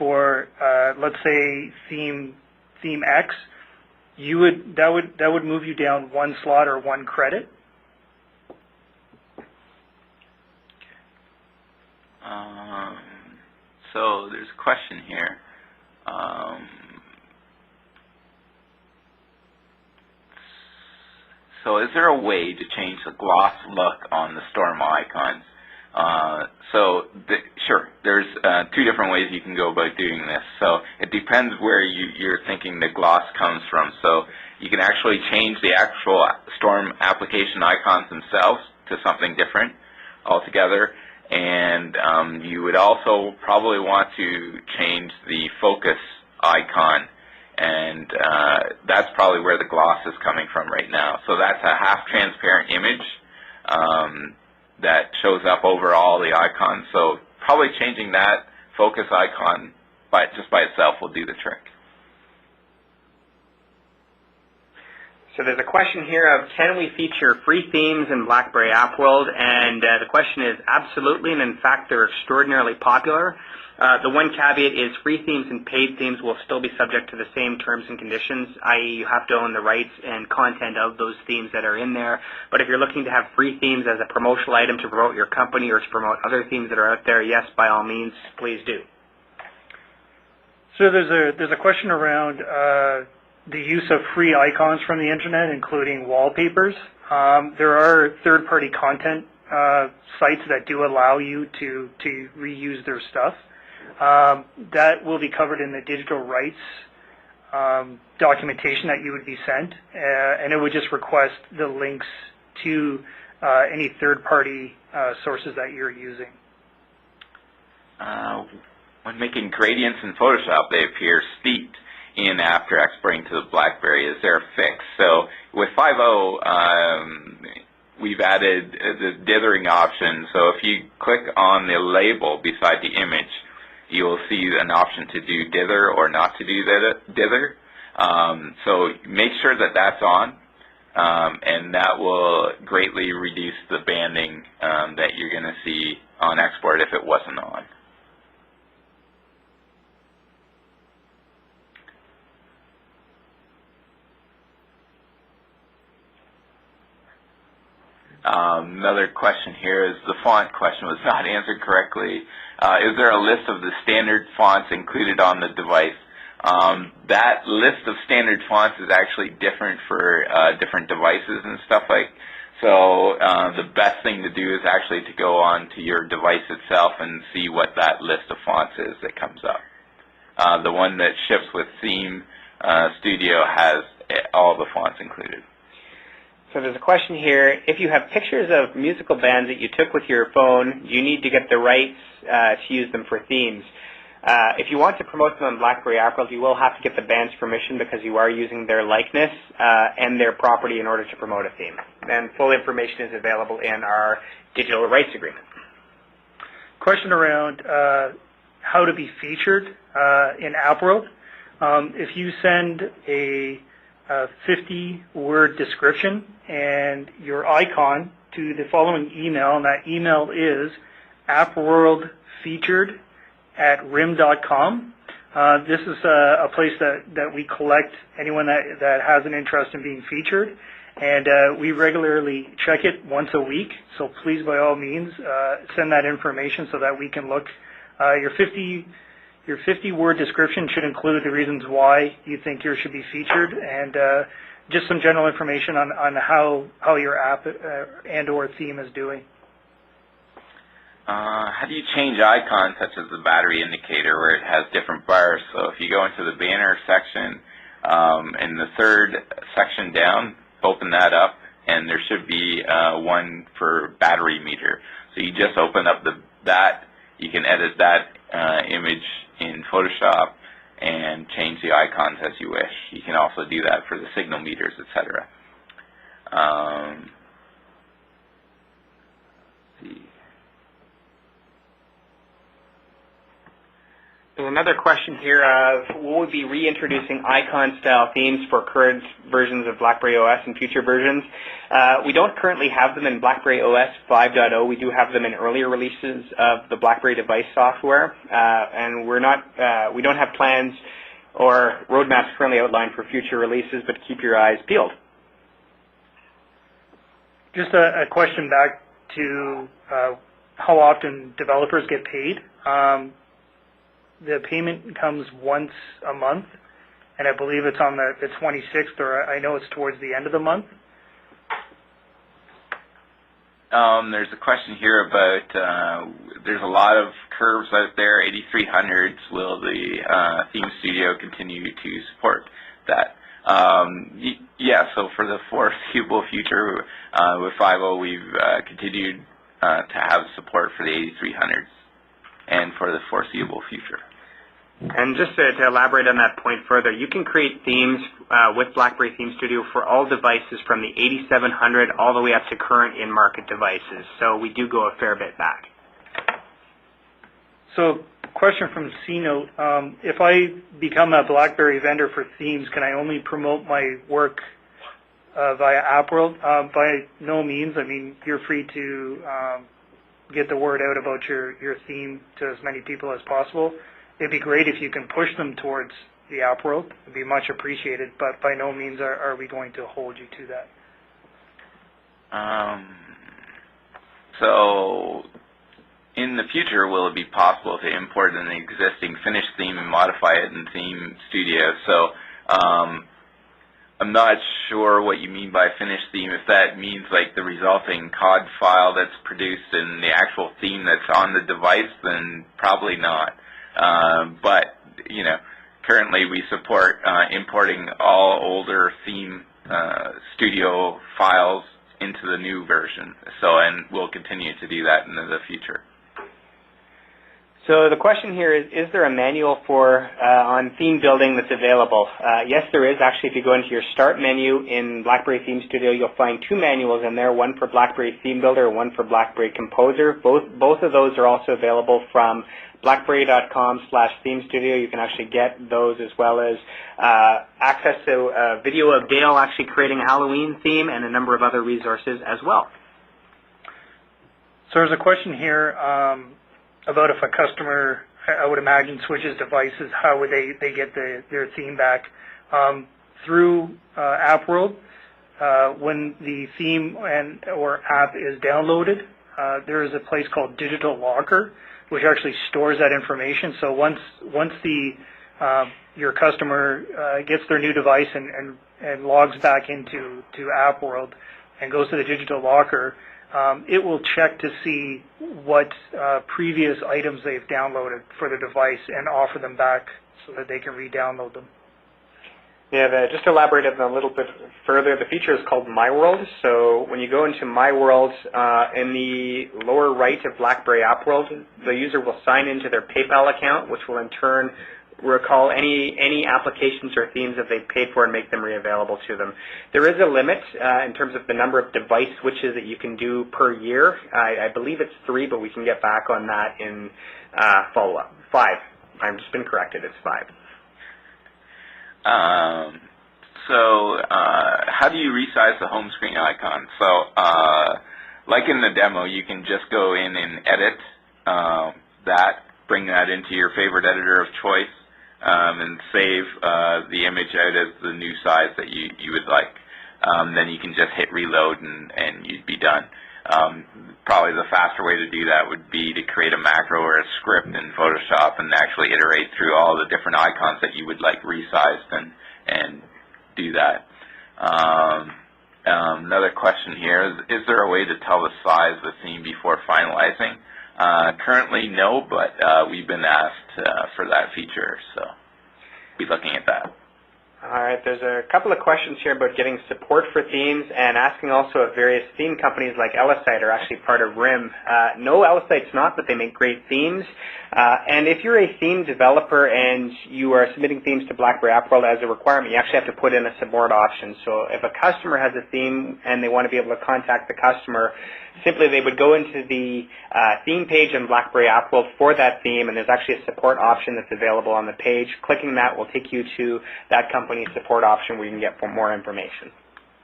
for let's say theme X, that would move you down one slot or one credit. So there's a question here. So is there a way to change the gloss look on the storm icons? Sure, there's two different ways you can go about doing this. So it depends where you're thinking the gloss comes from. So you can actually change the actual storm application icons themselves to something different altogether. And you would also probably want to change the focus icon, and that's probably where the gloss is coming from right now. So that's a half-transparent image that shows up over all the icons. So probably changing that focus icon just by itself will do the trick. So there's a question here of, can we feature free themes in BlackBerry App World? And the question is absolutely, and in fact they're extraordinarily popular. The one caveat is free themes and paid themes will still be subject to the same terms and conditions, i.e. you have to own the rights and content of those themes that are in there. But if you're looking to have free themes as a promotional item to promote your company or to promote other themes that are out there, yes, by all means, please do. So there's a question around the use of free icons from the internet, including wallpapers. There are third-party content sites that do allow you to reuse their stuff. That will be covered in the digital rights documentation that you would be sent, and it would just request the links to any third-party sources that you're using. When making gradients in Photoshop, they appear steeped in after exporting to the BlackBerry. Is there a fix? So with 5.0, we've added the dithering option. So if you click on the label beside the image, you'll see an option to do dither or not to do dither. So make sure that that's on, and that will greatly reduce the banding that you're going to see on export if it wasn't on. Another question here is the font question was not answered correctly. Is there a list of the standard fonts included on the device? That list of standard fonts is actually different for different devices and stuff like. So the best thing to do is actually to go on to your device itself and see what that list of fonts is that comes up. The one that ships with Theme Studio has all the fonts included. So there's a question here. If you have pictures of musical bands that you took with your phone, you need to get the rights to use them for themes. If you want to promote them on BlackBerry App World, you will have to get the band's permission because you are using their likeness and their property in order to promote a theme. And full information is available in our digital rights agreement. Question around how to be featured in App World. If you send a 50-word description and your icon to the following email, and that email is appworldfeatured@rim.com. This is a place that we collect anyone that has an interest in being featured, and we regularly check it once a week. So please, by all means, send that information so that we can look. Your 50-word description should include the reasons why you think yours should be featured, and just some general information on how your app and or theme is doing. How do you change icons such as the battery indicator where it has different bars? So if you go into the banner section, in the third section down, open that up, and there should be one for battery meter. So you just open up that. You can edit that image in Photoshop and change the icons as you wish. You can also do that for the signal meters, etc. There's another question here of, will we be reintroducing icon-style themes for current versions of BlackBerry OS and future versions? We don't currently have them in BlackBerry OS 5.0. We do have them in earlier releases of the BlackBerry device software, and we don't have plans or roadmaps currently outlined for future releases, but keep your eyes peeled. Just a question back to how often developers get paid. The payment comes once a month, and I believe it's on the 26th, or I know it's towards the end of the month. There's a question here about, there's a lot of curves out there, 8300s. Will the Theme Studio continue to support that? Yeah, so for the foreseeable future, with 5.0, we've continued to have support for the 8300s and for the foreseeable future. And just to elaborate on that point further, you can create themes with BlackBerry Theme Studio for all devices from the 8700 all the way up to current in-market devices. So we do go a fair bit back. So, question from C-Note. If I become a BlackBerry vendor for themes, can I only promote my work via App World? By no means. I mean, you're free to get the word out about your theme to as many people as possible. It'd be great if you can push them towards the App World. It'd be much appreciated, but by no means are we going to hold you to that. So, in the future, will it be possible to import an existing finished theme and modify it in Theme Studio? So, I'm not sure what you mean by finished theme. If that means like the resulting COD file that's produced in the actual theme that's on the device, then probably not. But, you know, currently we support importing all older Theme Studio files into the new version. So, and we'll continue to do that in the future. So the question here is there a manual for on theme building that's available? Yes, there is. Actually, if you go into your Start menu in BlackBerry Theme Studio, you'll find two manuals in there, one for BlackBerry Theme Builder and one for BlackBerry Composer. Both of those are also available from BlackBerry.com/Theme Studio. You can actually get those, as well as access to a video of Dale actually creating a Halloween theme and a number of other resources as well. So there's a question here about if a customer, I would imagine, switches devices, how would they get their theme back? Through App World, when the theme or app is downloaded, there is a place called Digital Locker, which actually stores that information. So once your customer gets their new device and logs back into App World and goes to the Digital Locker, it will check to see what previous items they've downloaded for the device and offer them back so that they can re-download them. Yeah, just to elaborate on a little bit further, the feature is called My World. So when you go into My World, in the lower right of BlackBerry App World, the user will sign into their PayPal account, which will in turn recall any applications or themes that they've paid for and make them re-available to them. There is a limit in terms of the number of device switches that you can do per year. I believe it's 3, but we can get back on that in follow-up. 5. I've just been corrected. It's 5. How do you resize the home screen icon? So, like in the demo, you can just go in and edit that, bring that into your favorite editor of choice, and save the image out as the new size that you would like. Then you can just hit reload and you'd be done. Probably the faster way to do that would be to create a macro or a script in Photoshop and actually iterate through all the different icons that you would like resized and do that. Another question here is there a way to tell the size of the theme before finalizing? Currently, no, but we've been asked for that feature, so be looking at that. All right, there's a couple of questions here about getting support for themes and asking also if various theme companies like Ellisite are actually part of RIM. No, Ellisite's not, but they make great themes. And if you're a theme developer and you are submitting themes to BlackBerry App World as a requirement, you actually have to put in a support option. So if a customer has a theme and they want to be able to contact the customer, simply they would go into the theme page in BlackBerry App World for that theme, and there's actually a support option that's available on the page. Clicking that will take you to that company's support option where you can get more information.